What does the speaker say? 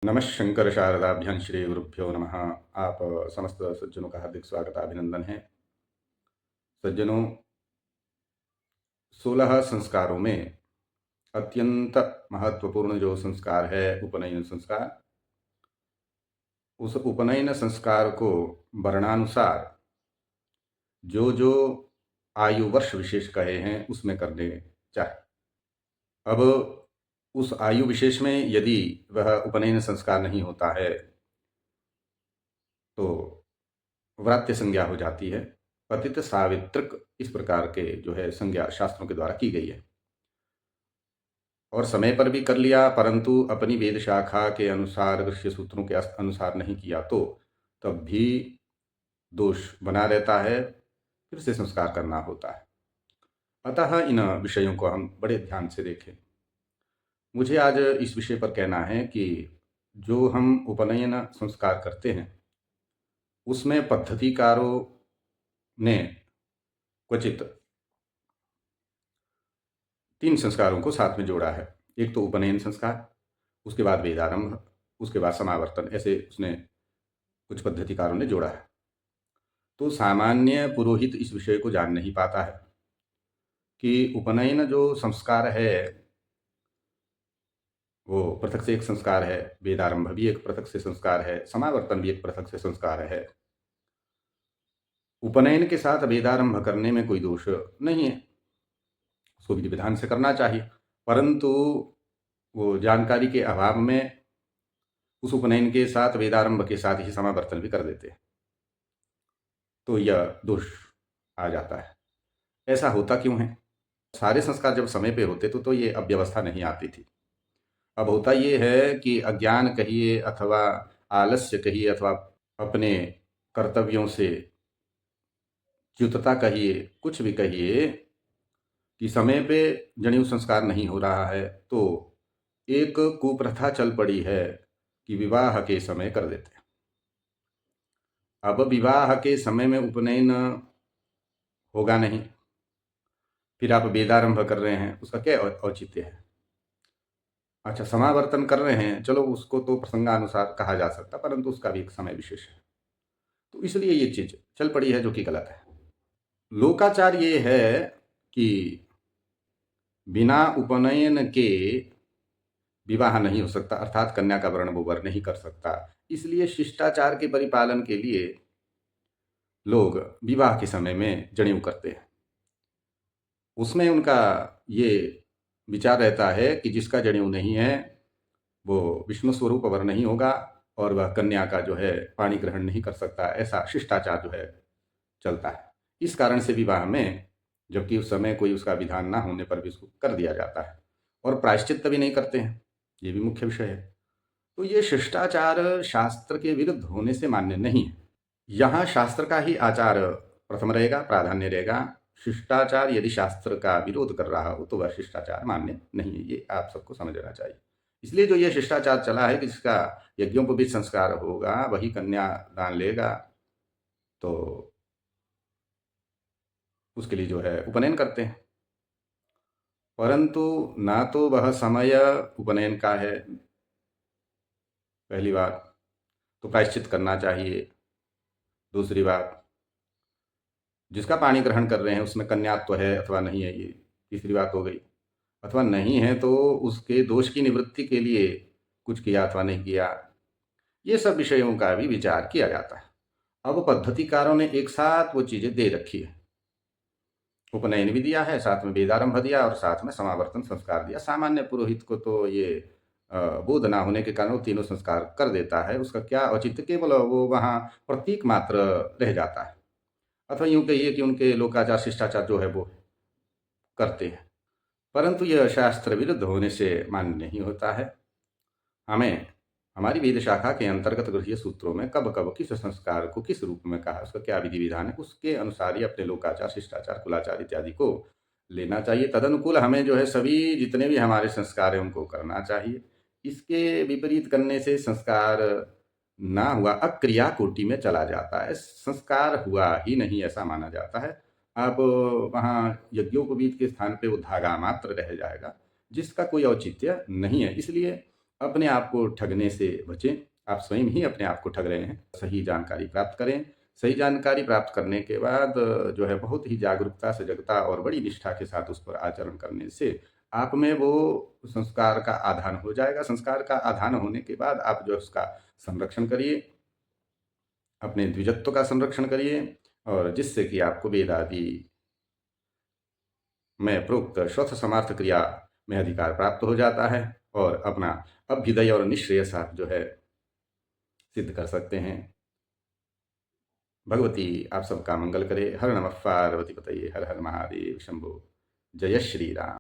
नमः शंकर शारदाभ्यां श्री गुरुभ्यो नमः। आप समस्त सज्जनों का हार्दिक स्वागत अभिनंदन है। सज्जनों, 16 संस्कारों में अत्यंत महत्वपूर्ण जो संस्कार है उपनयन संस्कार, उस उपनयन संस्कार को वर्णानुसार जो जो आयु वर्ष विशेष कहे हैं उसमें करने चाहिए। अब उस आयु विशेष में यदि वह उपनयन संस्कार नहीं होता है तो व्रात्य संज्ञा हो जाती है। पतित सावित्रक इस प्रकार के जो है संज्ञा शास्त्रों के द्वारा की गई है। और समय पर भी कर लिया परंतु अपनी वेद शाखा के अनुसार ऋषि सूत्रों के अनुसार नहीं किया तो तब भी दोष बना रहता है, फिर से संस्कार करना होता है। अतः इन विषयों को हम बड़े ध्यान से देखें। मुझे आज इस विषय पर कहना है कि जो हम उपनयन संस्कार करते हैं उसमें पद्धतिकारों ने क्वचित 3 संस्कारों को साथ में जोड़ा है। एक तो उपनयन संस्कार, उसके बाद वेदारंभ, उसके बाद समावर्तन, ऐसे उसने कुछ पद्धतिकारों ने जोड़ा है। तो सामान्य पुरोहित इस विषय को जान नहीं पाता है कि उपनयन जो संस्कार है वो पृथक से एक संस्कार है, वेदारंभ भी एक पृथक से संस्कार है, समावर्तन भी एक पृथक से संस्कार है। उपनयन के साथ वेदारंभ करने में कोई दोष नहीं है, उसको विधि विधान से करना चाहिए, परंतु वो जानकारी के अभाव में उस उपनयन के साथ वेदारंभ के साथ ही समावर्तन भी कर देते हैं, तो यह दोष आ जाता है। ऐसा होता क्यों है? सारे संस्कार जब समय पे होते तो ये अव्यवस्था नहीं आती थी। अब होता ये है कि अज्ञान कहिए अथवा आलस्य कहिए अथवा अपने कर्तव्यों से च्युतता कहिए, कुछ भी कहिए, कि समय पे जनेऊ संस्कार नहीं हो रहा है तो एक कुप्रथा चल पड़ी है कि विवाह के समय कर देते हैं। अब विवाह के समय में उपनयन होगा नहीं, फिर आप वेदारंभ कर रहे हैं, उसका क्या औचित्य है? अच्छा, समावर्तन कर रहे हैं, चलो उसको तो प्रसंगानुसार कहा जा सकता, परंतु उसका भी एक समय विशेष है। तो इसलिए ये चीज चल पड़ी है जो कि गलत है। लोकाचार ये है कि बिना उपनयन के विवाह नहीं हो सकता, अर्थात कन्या का वर्ण वो वर नहीं कर सकता। इसलिए शिष्टाचार के परिपालन के लिए लोग विवाह के समय में जनेऊ करते हैं। उसमें उनका ये विचार रहता है कि जिसका जनेऊ नहीं है वो विष्णु स्वरूप वर नहीं होगा और वह कन्या का जो है पाणी ग्रहण नहीं कर सकता, ऐसा शिष्टाचार जो है चलता है। इस कारण से विवाह में, जबकि उस समय कोई उसका विधान ना होने पर भी उसको कर दिया जाता है, और प्रायश्चित्त भी नहीं करते हैं, ये भी मुख्य विषय है। तो ये शिष्टाचार शास्त्र के विरुद्ध होने से मान्य नहीं है। यहाँ शास्त्र का ही आचार प्रथम रहेगा, प्राधान्य रहेगा। शिष्टाचार यदि शास्त्र का विरोध कर रहा हो तो वह शिष्टाचार मान्य नहीं है, ये आप सबको समझना चाहिए। इसलिए जो ये शिष्टाचार चला है कि जिसका यज्ञोपवीत संस्कार होगा वही कन्या दान लेगा, तो उसके लिए जो है उपनयन करते हैं, परंतु ना तो वह समय उपनयन का है, पहली बात तो प्रायश्चित करना चाहिए। दूसरी बात, जिसका पाणी ग्रहण कर रहे हैं उसमें कन्यात्व है अथवा नहीं है, ये तीसरी बात हो गई। अथवा नहीं है तो उसके दोष की निवृत्ति के लिए कुछ किया अथवा नहीं किया, ये सब विषयों का भी विचार किया जाता है। अब पद्धतिकारों ने एक साथ वो चीजें दे रखी है, उपनयन भी दिया है, साथ में वेदारंभ दिया और साथ में समावर्तन संस्कार दिया। सामान्य पुरोहित को तो ये बोध ना होने के कारण वो तीनों संस्कार कर देता है, उसका क्या औचित्य, केवल वो वहाँ प्रतीक मात्र रह जाता है। अथवा यूं कहिए कि उनके लोकाचार शिष्टाचार जो है वो करते हैं, परंतु यह शास्त्र विरुद्ध होने से मान्य नहीं होता है। हमें हमारी वेद शाखा के अंतर्गत गृह्य सूत्रों में कब कब किस संस्कार को किस रूप में कहा, उसका क्या विधि विधान है, उसके अनुसार ही अपने लोकाचार शिष्टाचार कुलाचार इत्यादि को लेना चाहिए। तदनुकूल हमें जो है सभी जितने भी हमारे संस्कार हैं उनको करना चाहिए। इसके विपरीत करने से संस्कार ना हुआ अक्रिया कोटि में चला जाता है, संस्कार हुआ ही नहीं ऐसा माना जाता है। अब वहाँ यज्ञोपवीत के स्थान पे वो धागा मात्र रह जाएगा जिसका कोई औचित्य नहीं है। इसलिए अपने आप को ठगने से बचें। आप स्वयं ही अपने आप को ठग रहे हैं। सही जानकारी प्राप्त करें। सही जानकारी प्राप्त करने के बाद जो है बहुत ही जागरूकता, सजगता और बड़ी निष्ठा के साथ उस पर आचरण करने से आप में वो संस्कार का आधान हो जाएगा। संस्कार का आधान होने के बाद आप जो है उसका संरक्षण करिए, अपने द्विजत्व का संरक्षण करिए और जिससे कि आपको वेद आदि में प्रोक्त स्वथ समार्थ क्रिया में अधिकार प्राप्त हो जाता है और अपना अभ्युदय और निःश्रेयस आप जो है सिद्ध कर सकते हैं। भगवती आप सबका मंगल करे। हर नमः पार्वती पतये, हर हर महादेव शंभो। जय श्री राम।